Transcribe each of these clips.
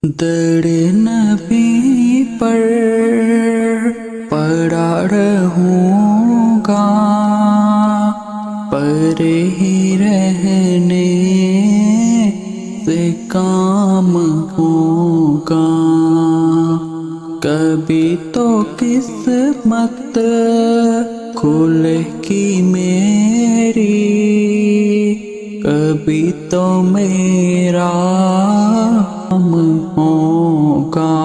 در نبی پر پڑا رہوں گا، پر ہی رہنے سے کام ہوگا۔ کبھی تو قسمت کھلے گی میری، کبھی تو میرا کام ہوگا۔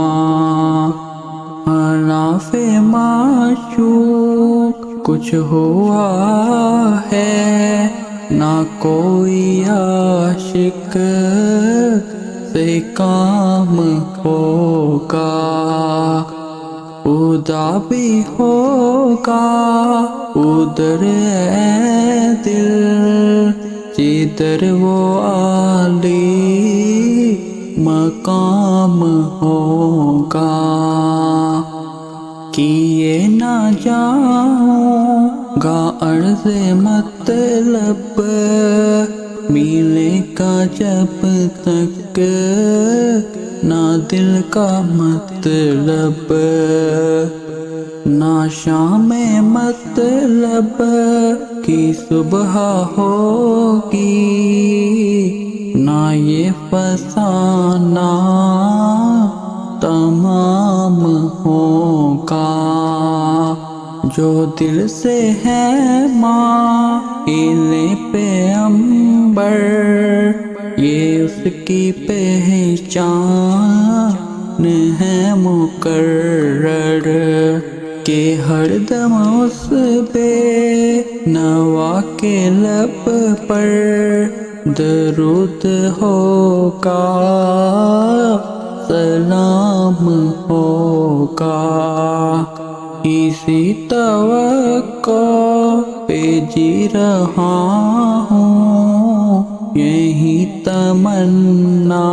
حلاف معشوق کچھ ہوا ہے، نہ کوئی عاشق سے کام ہوگا۔ خدا بھی ہوگا ادھر اے دل، جدھر وہ عالی مقام ہوگا۔ کیے نہ جاؤں گا عرض مطلب، ملے گا جب تک نہ دل کا مطلب، نہ شام مطلب کی صبح ہوگی، نہ یہ فسانہ تمام ہوگا۔ جو دل سے ہے مائل پیغمبر، یہ اس کی پہچان ہے مقرر، کہ ہر دم اس بے نوا کے لب پر درود ہوگا، سلام ہوگا۔ اسی توقع پہ جی رہا ہوں، یہی تمنا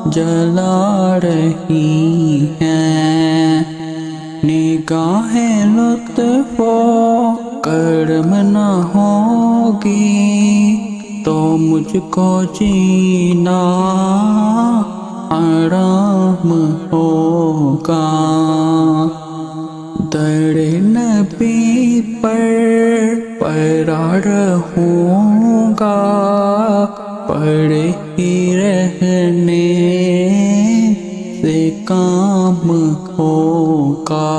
جلا رہی ہے۔ نگاہیں لطف و کرم نہ ہوگی تو مجھ کو جینا حرام ہوگا۔ در نبی پر پڑا رہوں گا، پڑے ہی رہنے سے کام ہوگا۔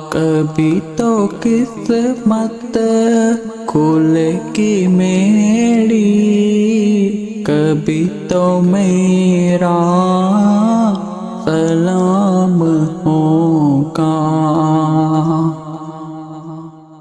کبھی تو قسمت کھلے گی میری، کبھی تو میرا سلام ہوگا۔